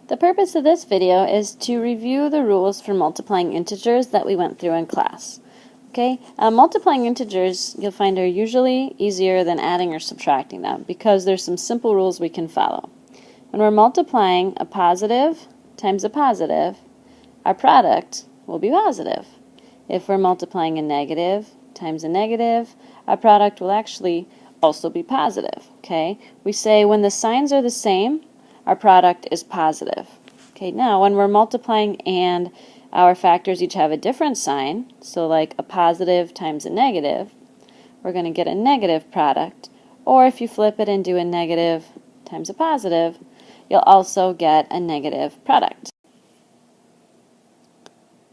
The purpose of this video is to review the rules for multiplying integers that we went through in class. Okay, multiplying integers you'll find are usually easier than adding or subtracting them because there's some simple rules we can follow. When we're multiplying a positive times a positive, our product will be positive. If we're multiplying a negative times a negative, our product will actually also be positive. Okay, we say when the signs are the same, our product is positive. Okay, now when we're multiplying and our factors each have a different sign, so like a positive times a negative, we're going to get a negative product. Or if you flip it and do a negative times a positive, you'll also get a negative product.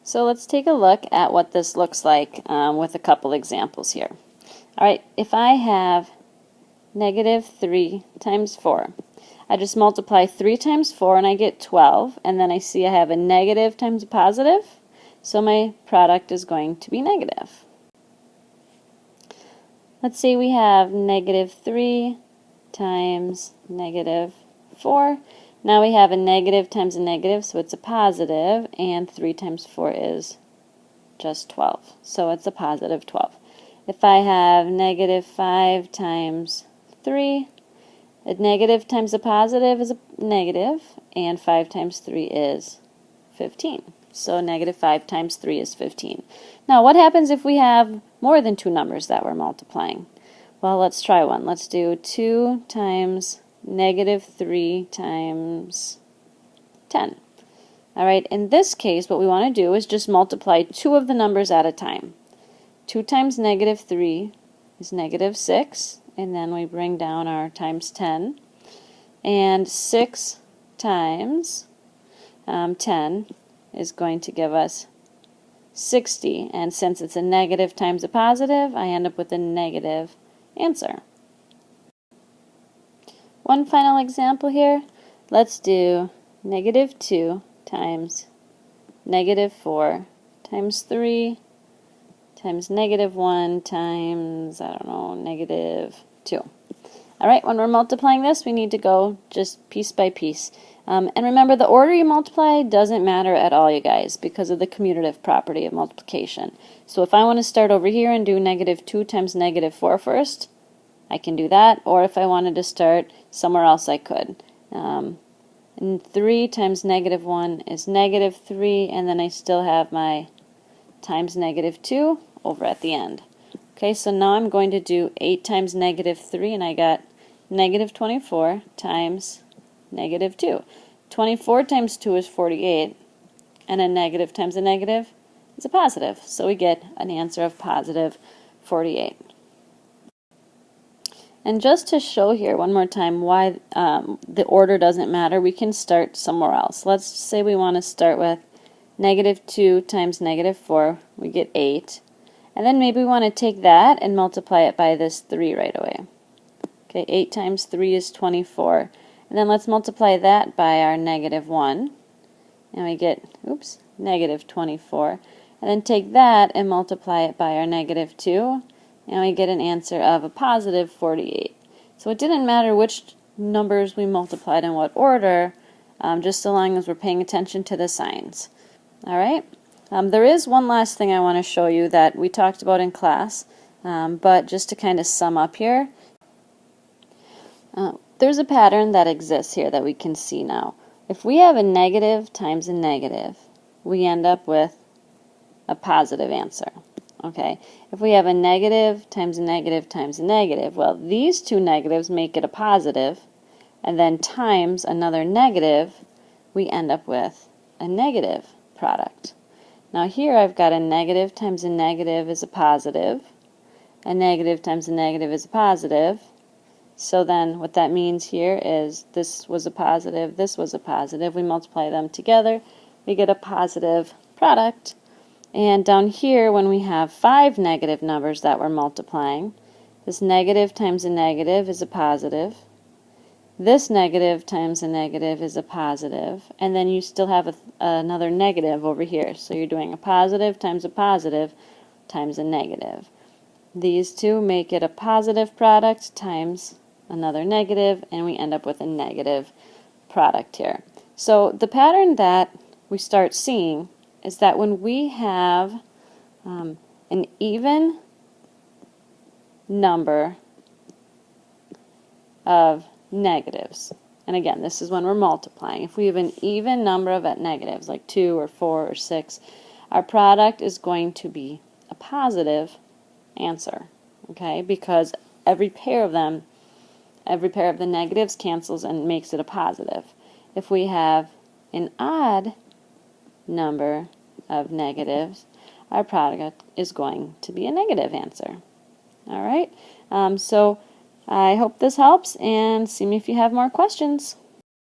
So let's take a look at what this looks like with a couple examples here. Alright, if I have negative 3 times 4, I just multiply 3 times 4 and I get 12, and then I see I have a negative times a positive, so my product is going to be negative. Let's say we have negative 3 times negative 4. Now we have a negative times a negative, so it's a positive, and 3 times 4 is just 12, so it's a positive 12. If I have negative 5 times 3, a negative times a positive is a negative, and 5 times 3 is 15. So negative 5 times 3 is 15. Now what happens if we have more than two numbers that we're multiplying? Well, let's try one. Let's do 2 times negative 3 times 10. Alright, in this case what we want to do is just multiply two of the numbers at a time. 2 times negative 3 is negative 6. And then we bring down our times 10, and 6 times 10 is going to give us 60, and since it's a negative times a positive, I end up with a negative answer. One final example here, let's do negative 2 times negative 4 times 3 times negative 1 times, I don't know, negative 2. Alright, when we're multiplying this, we need to go just piece by piece. And remember, the order you multiply doesn't matter at all, you guys, because of the commutative property of multiplication. So if I want to start over here and do negative 2 times negative 4 first, I can do that. Or if I wanted to start somewhere else, I could. And 3 times negative 1 is negative 3, and then I still have my times negative 2 over at the end. Okay, so now I'm going to do 8 times negative 3, and I got negative 24 times negative 2. 24 times 2 is 48, and a negative times a negative is a positive. So we get an answer of positive 48. And just to show here one more time why the order doesn't matter, we can start somewhere else. Let's say we want to start with negative 2 times negative 4, we get 8. And then maybe we want to take that and multiply it by this 3 right away. Okay, 8 times 3 is 24. And then let's multiply that by our negative 1. And we get, negative 24. And then take that and multiply it by our negative 2. And we get an answer of a positive 48. So it didn't matter which numbers we multiplied in what order, just so long as we're paying attention to the signs. Alright, there is one last thing I want to show you that we talked about in class, but just to kind of sum up here, there's a pattern that exists here that we can see now. If we have a negative times a negative, we end up with a positive answer. Okay, if we have a negative times a negative times a negative, well, these two negatives make it a positive, and then times another negative, we end up with a negative product. Now here I've got a negative times a negative is a positive, a negative times a negative is a positive, so then what that means here is this was a positive, this was a positive, we multiply them together, we get a positive product. And down here when we have 5 negative numbers that we're multiplying, this negative times a negative is a positive, this negative times a negative is a positive, and then you still have another negative over here. So you're doing a positive times a negative. These two make it a positive product times another negative, and we end up with a negative product here. So the pattern that we start seeing is that when we have an even number of negatives, and again, this is when we're multiplying. If we have an even number of negatives, like 2 or 4 or 6, our product is going to be a positive answer, okay? Because every pair of them, every pair of the negatives cancels and makes it a positive. If we have an odd number of negatives, our product is going to be a negative answer. All right, so I hope this helps, and see me if you have more questions.